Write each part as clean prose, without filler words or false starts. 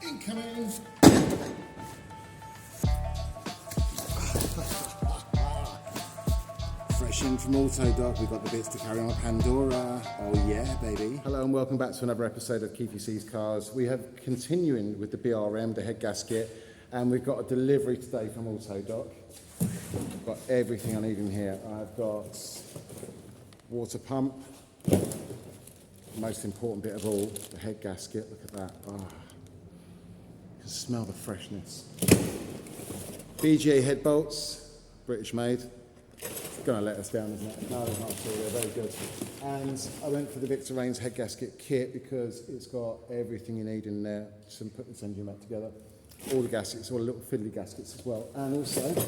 Incoming! Fresh in from Autodoc, we've got the bits to carry on Pandora. Oh yeah, baby. Hello and welcome back to another episode of KeithVC's Cars. We have continuing with the BRM, the head gasket, and we've got a delivery today from Autodoc. I've got everything I need in here. I've got water pump, most important bit of all, the head gasket. Look at that. Oh, you can smell the freshness. BGA head bolts, British made. It's going to let us down, isn't it? No, it's not at all. They're very good. And I went for the Victor Reigns head gasket kit because it's got everything you need in there to put this engine back together. All the gaskets, all the little fiddly gaskets as well. And also,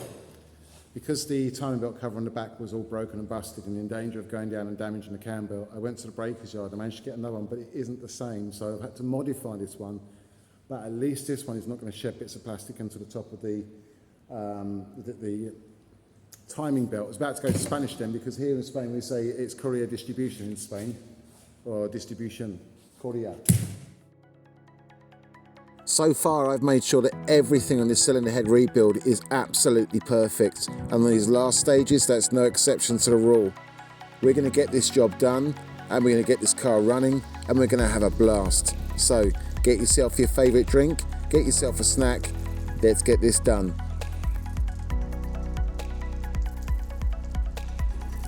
because the timing belt cover on the back was all broken and busted and in danger of going down and damaging the cam belt, I went to the breakers yard. I managed to get another one, but it isn't the same. So I've had to modify this one. But at least this one is not going to shed bits of plastic into the top of the timing belt. I was about to go to Spanish then, because here in Spain we say it's courier distribution in Spain, or distribution, courier. So far I've made sure that everything on this cylinder head rebuild is absolutely perfect, and on these last stages that's no exception to the rule. We're going to get this job done, and we're going to get this car running, and we're going to have a blast. So get yourself your favourite drink, get yourself a snack, let's get this done.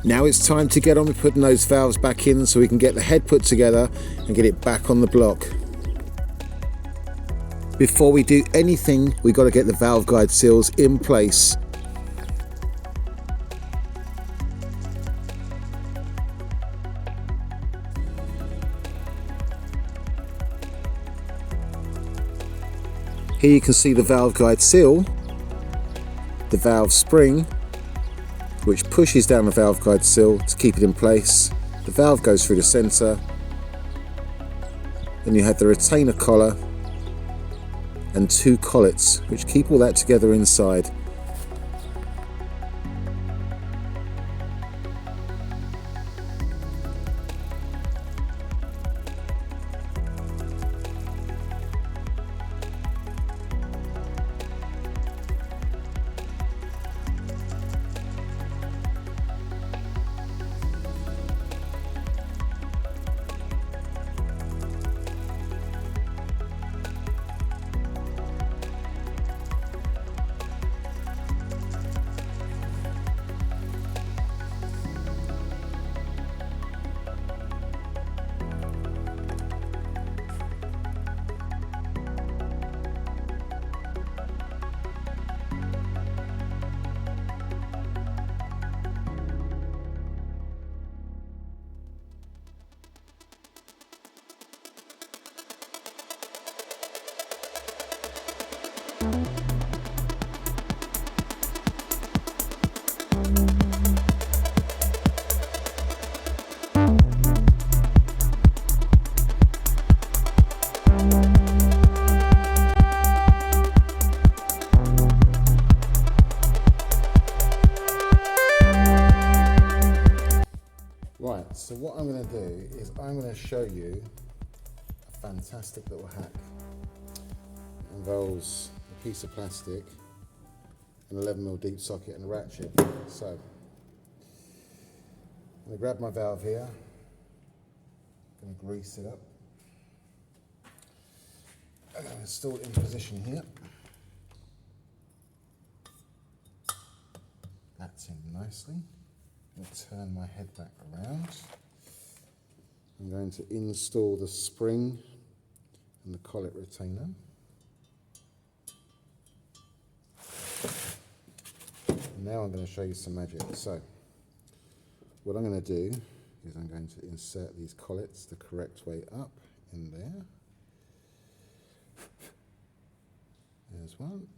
Now it's time to get on with putting those valves back in so we can get the head put together and get it back on the block. Before we do anything, we've got to get the valve guide seals in place. Here you can see the valve guide seal, the valve spring, which pushes down the valve guide seal to keep it in place. The valve goes through the centre. Then you have the retainer collar and two collets, which keep all that together inside. Right, so what I'm going to do is I'm going to show you a fantastic little hack. It involves a piece of plastic, an 11mm deep socket and a ratchet. So, I'm going to grab my valve here, I'm going to grease it up. I'm going to install it in position here. That's in nicely. I'm going to turn my head back around. I'm going to install the spring and the collet retainer. Now I'm going to show you some magic. So, what I'm going to do is I'm going to insert these collets the correct way up in there. There's one.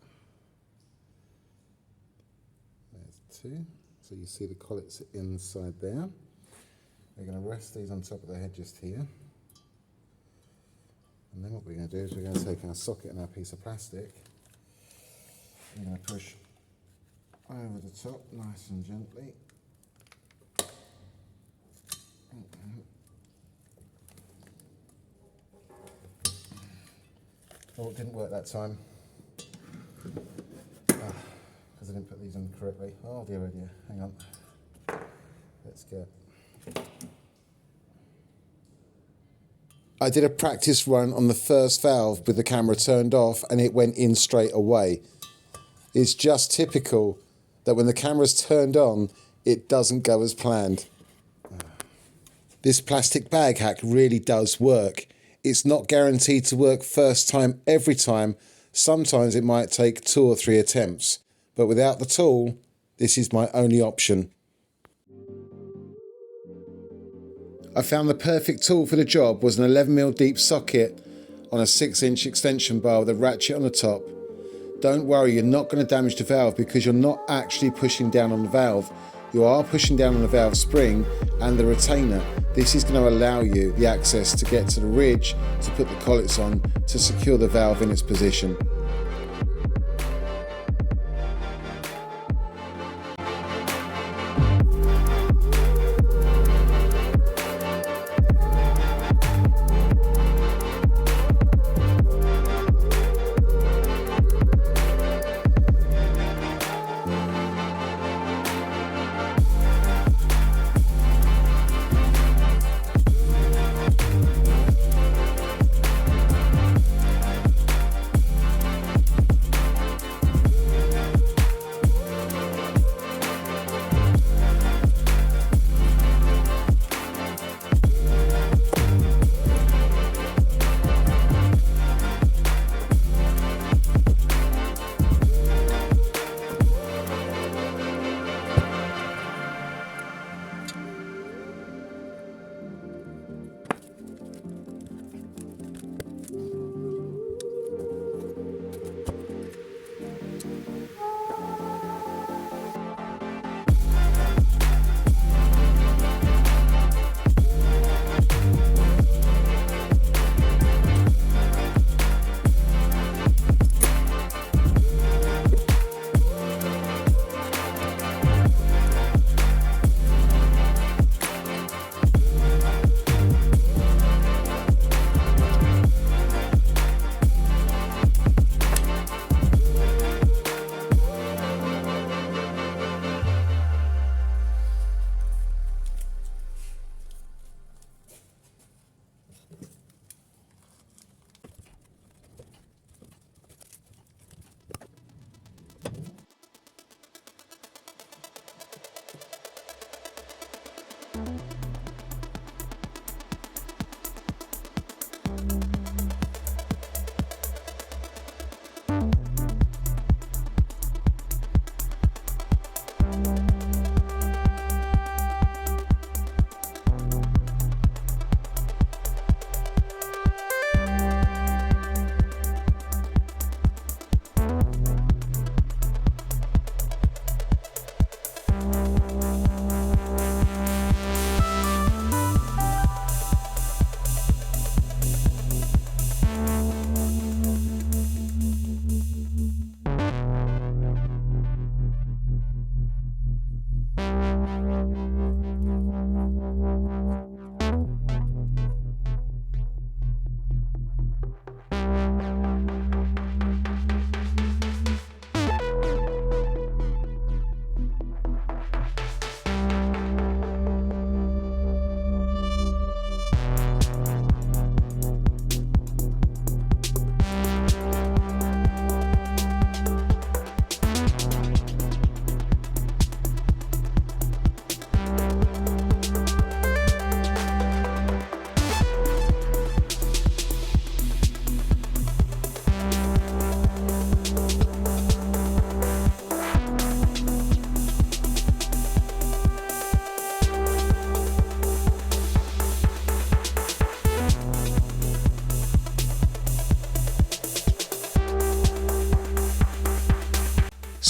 There's two. So you see the collets inside there. We're going to rest these on top of the head just here. And then what we're going to do is we're going to take our socket and our piece of plastic. We're going to push over the top nice and gently. Oh, it didn't work that time. Because I didn't put these in correctly. Oh dear, oh dear. Hang on. Let's go. I did a practice run on the first valve with the camera turned off and it went in straight away. It's just typical that when the camera's turned on, it doesn't go as planned. This plastic bag hack really does work. It's not guaranteed to work first time every time. Sometimes it might take 2 or 3 attempts. But without the tool, this is my only option. I found the perfect tool for the job was an 11mm deep socket on a 6-inch extension bar with a ratchet on the top. Don't worry, you're not going to damage the valve because you're not actually pushing down on the valve. You are pushing down on the valve spring and the retainer. This is going to allow you the access to get to the ridge to put the collets on to secure the valve in its position.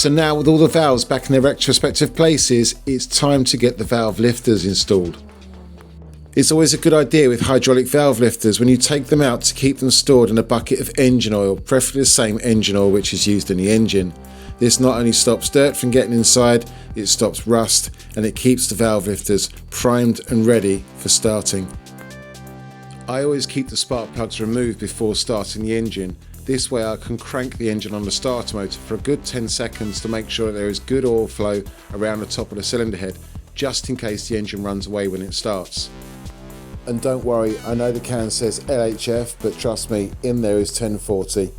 So now with all the valves back in their respective places, it's time to get the valve lifters installed. It's always a good idea with hydraulic valve lifters when you take them out to keep them stored in a bucket of engine oil, preferably the same engine oil which is used in the engine. This not only stops dirt from getting inside, it stops rust and it keeps the valve lifters primed and ready for starting. I always keep the spark plugs removed before starting the engine. This way I can crank the engine on the starter motor for a good 10 seconds to make sure that there is good oil flow around the top of the cylinder head, just in case the engine runs away when it starts. And don't worry, I know the can says LHF, but trust me, in there is 1040.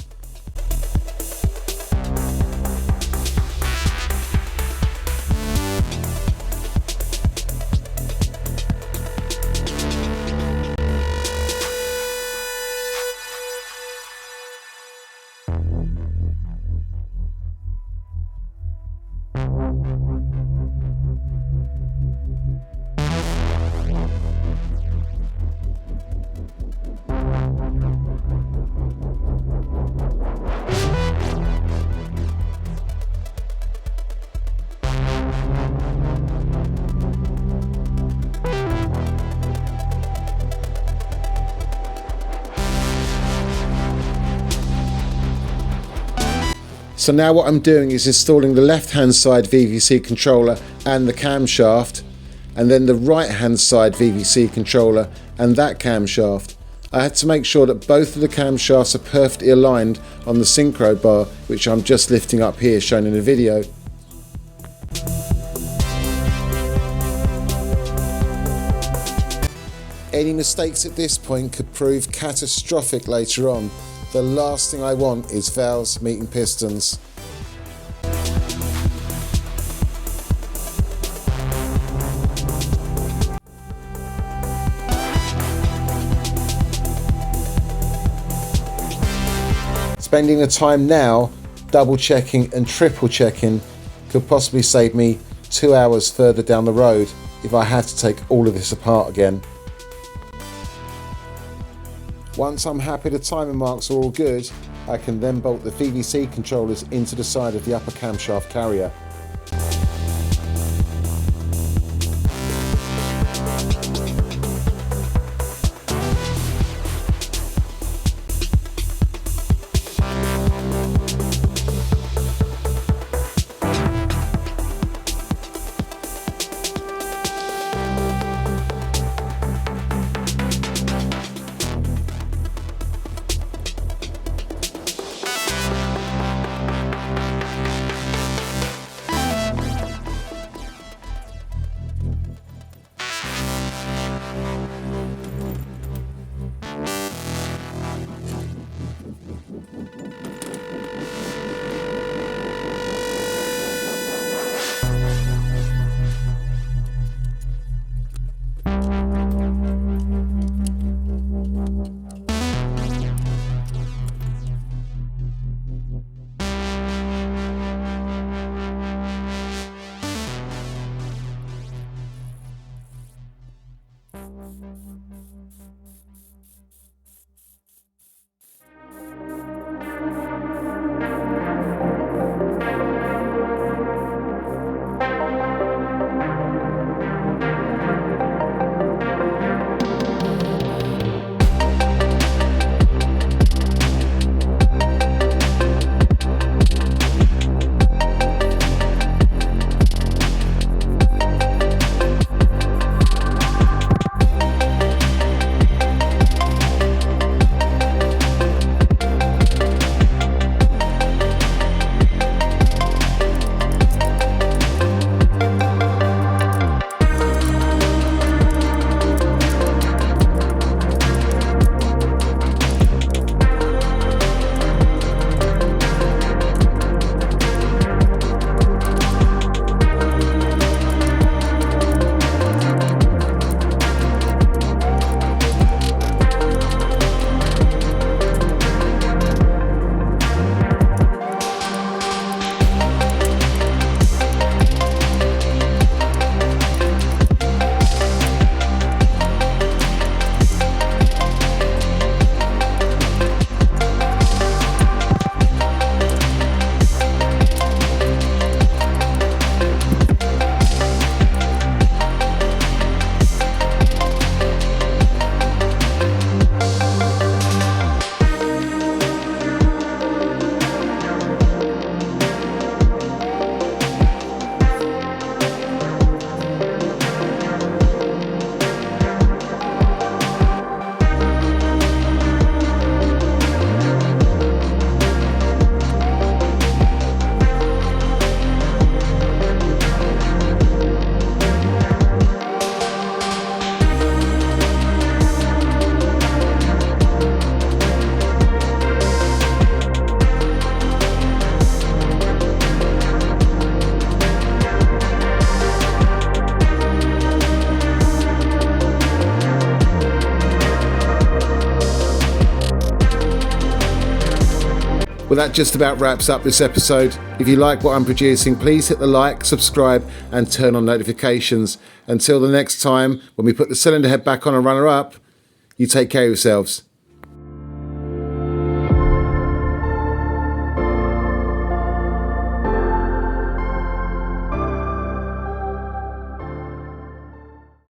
So now what I'm doing is installing the left hand side VVC controller and the camshaft, and then the right hand side VVC controller and that camshaft. I had to make sure that both of the camshafts are perfectly aligned on the synchro bar, which I'm just lifting up here shown in the video. Any mistakes at this point could prove catastrophic later on. The last thing I want is valves meeting pistons. Spending the time now double checking and triple checking could possibly save me 2 hours further down the road if I had to take all of this apart again. Once I'm happy the timing marks are all good, I can then bolt the VVC controllers into the side of the upper camshaft carrier. Well, that just about wraps up this episode. If you like what I'm producing, please hit the like, subscribe and turn on notifications. Until the next time when we put the cylinder head back on and runner up, you take care of yourselves.